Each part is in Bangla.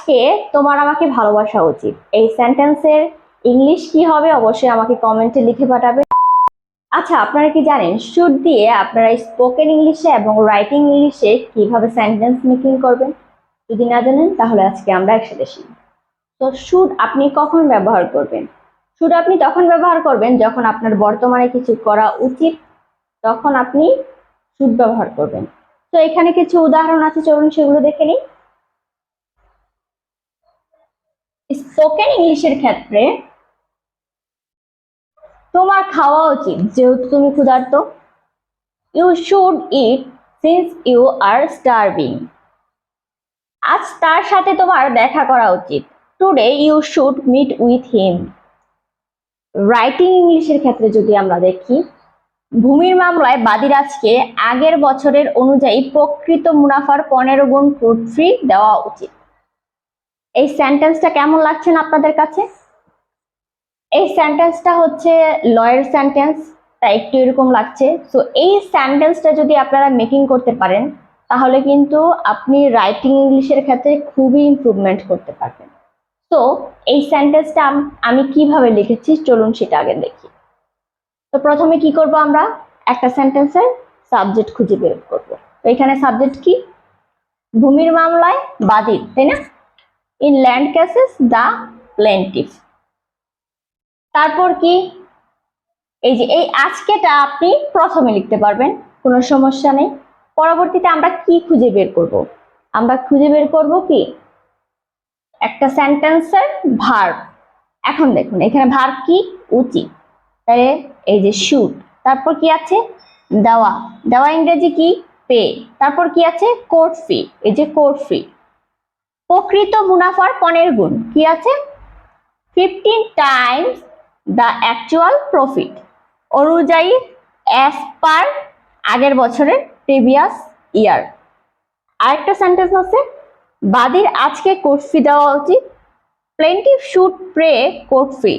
আজকে তোমার আমাকে ভালোবাসা উচিত, এই সেন্টেন্সের ইংলিশ কি হবে অবশ্যই আমাকে কমেন্টে লিখে পাঠাবে। আচ্ছা, আপনারা কি জানেন শুড দিয়ে আপনারা স্পোকেন ইংলিশে এবং রাইটিং ইংলিশে কিভাবে সেন্টেন্স মেকিং করবেন? যদি না জানেন তাহলে আজকে আমরা একসাথে শিখব। তো শুড আপনি কখন ব্যবহার করবেন? শুড আপনি তখন ব্যবহার করবেন যখন আপনার বর্তমানে কিছু করা উচিত, তখন আপনি শুড ব্যবহার করবেন। তো এখানে কিছু উদাহরণ আছে, চলুন সেগুলো দেখে নিই। স্পোকেন ইংলিশের ক্ষেত্রে তোমার খাওয়া উচিত যেহেতু তুমি ক্ষুধার্ত। You should eat since you are starving. আজ তার সাথে তোমার দেখা করা উচিত। Today you should meet with him. Writing ইংলিশের ক্ষেত্রে যদি আমরা দেখি, ভূমির মামলায় বাদীরাজকে আগের বছরের অনুযায়ী প্রকৃত মুনাফার 15 গুণ ফ্রুট ফ্রি দেওয়া উচিত। এই সেন্টেন্সটা কেমন লাগছে না আপনাদের কাছে? এই সেন্টেন্সটা হচ্ছে লয়ের সেন্টেন্স, তাই একটু এরকম লাগছে। তো এই সেন্টেন্সটা যদি আপনারা মেকিং করতে পারেন তাহলে কিন্তু আপনি রাইটিং ইংলিশের ক্ষেত্রে খুবই ইমপ্রুভমেন্ট করতে পারবেন। তো এই সেন্টেন্সটা আমি কিভাবে লিখেছি চলুন সেটা আগে দেখি। তো প্রথমে কি করব, আমরা একটা সেন্টেন্সের সাবজেক্ট খুঁজে বের করব। তো এখানে সাবজেক্ট কি? ভূমির মামলায় বাদী, তাই না? In land cases the plaintiff. তারপর কি? এই যে এই আজকেটা আপনি প্রথমে লিখতে পারবেন, কোনো সমস্যা নেই। পরবর্তীতে আমরা কি খুঁজে বের করব? আমরা খুঁজে বের করব কি একটা সেন্টেন্সের ভার্ব। এখন দেখুন এখানে ভার্ব কি? উচিত, তাহলে এই যে শুড। তারপর কি আছে? দেওয়া। দেওয়া ইংরেজি কি? পে। তারপর কি আছে? কোর্ট ফি, এই যে কোর্ট ফি। প্রকৃত মুনাফার 15 গুণ কি আছে? 15 টাইমস দ্য অ্যাকচুয়াল প্রফিট, অনুযায়ী অ্যাজ পার আগের বছরের প্রিভিয়াস ইয়ার। আরেকটা সেন্টেন্স আছে, বাদীর আজকে কোর্ট ফি দেওয়া উচিত। প্লেন্টিফ শুড পে কোর্ট ফি।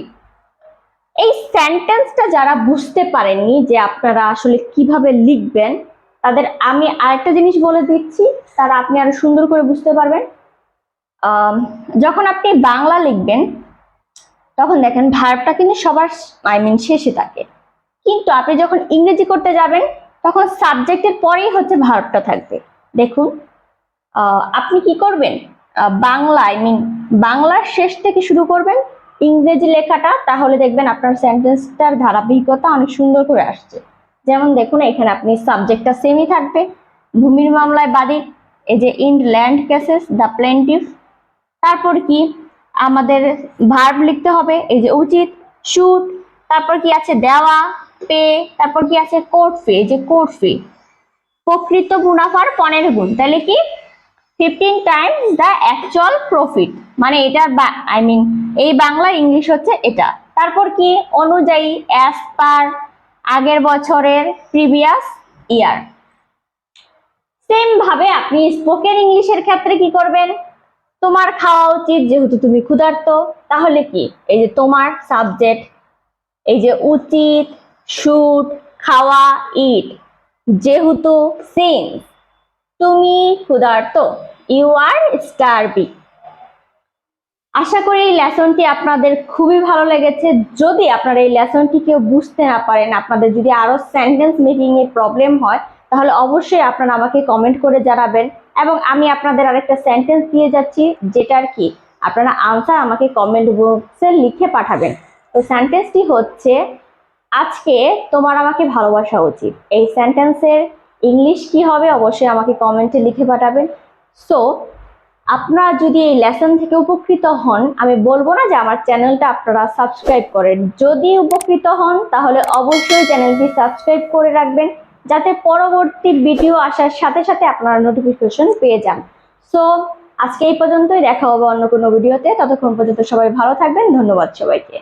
এই সেন্টেন্সটা যারা বুঝতে পারেননি যে আপনারা আসলে কিভাবে লিখবেন, তাদের আমি আরেকটা জিনিস বলে দিচ্ছি, তারা আপনি আরো সুন্দর করে বুঝতে পারবেন। যখন আপনি বাংলা লিখবেন তখন দেখেন ভার্বটা কিন্তু সবার শেষে থাকে, কিন্তু আপনি যখন ইংরেজি করতে যাবেন তখন সাবজেক্টের পরেই হচ্ছে ভার্বটা থাকবে। দেখুন আপনি কি করবেন, বাংলা বাংলার শেষ থেকে শুরু করবেন ইংরেজি লেখাটা, তাহলে দেখবেন আপনার সেন্টেন্সটার ধারাবাহিকতা অনেক সুন্দর করে আসছে। যেমন দেখুন এখানে আপনি সাবজেক্টটা সেমই থাকবে, ভূমির মামলায় বাদী, এই যে in land cases the plaintiff. তারপর কি আমাদের ভার্ব লিখতে হবে, এই যে উচিত, শুড। তারপর কি আছে? দেওয়া, পে। তারপর কি আছে? কোর্ট ফি, এই যে কোর্ট ফি। প্রকৃত মুনাফার 15 গুণ, তাহলে কি 15 টাইমস দ্য অ্যাকচুয়াল প্রফিট, মানে এটা এই বাংলা ইংলিশ হচ্ছে এটা। তারপর কি? অনুযায়ী, অ্যাজ পার আগের বছরের প্রিভিয়াস ইয়ার। সেম ভাবে আপনি স্পোকেন ইংলিশের ক্ষেত্রে কি করবেন? তোমার খাওয়া উচিত যেহেতু তুমি ক্ষুধার্ত, তাহলে কি এই যে তোমার সাবজেক্ট, এই যে উচিত, শুড, খাওয়া, ইট, যেহেতু সিন্স তুমি ক্ষুধার্ত, ইউ আর স্টারভিং। আশা করি এই লেসনটি আপনাদের খুবই ভালো লেগেছে। যদি আপনারা এই লেসনটি কেউ বুঝতে না পারেন, আপনাদের যদি আরো সেন্টেন্স মেকিং এ প্রবলেম হয়, তাহলে অবশ্যই আপনারা আমাকে কমেন্ট করে জানাবেন এবং আমি আপনাদের আরেকটা সেন্টেন্স দিয়ে যাচ্ছি, যেটার কি আপনারা আনসার আমাকে কমেন্ট বক্সে লিখে পাঠাবেন। তো সেন্টেন্সটি হচ্ছে, আজকে তোমার আমাকে ভালোবাসা উচিত। এই সেন্টেন্সের ইংলিশ কি হবে অবশ্যই আমাকে কমেন্টে লিখে পাঠাবেন। সো আপনারা যদি এই লেসন থেকে উপকৃত হন, আমি বলবো না যে আমার চ্যানেলটা আপনারা সাবস্ক্রাইব করেন, যদি উপকৃত হন তাহলে অবশ্যই চ্যানেলটি সাবস্ক্রাইব করে রাখবেন, যাতে পরবর্তী ভিডিও আসার সাথে সাথে আপনারা নোটিফিকেশন পেয়ে যান। সো আজকে এই পর্যন্তই, দেখা হবে অন্য কোনো ভিডিওতে। ততক্ষণ পর্যন্ত সবাই ভালো থাকবেন। ধন্যবাদ সবাইকে।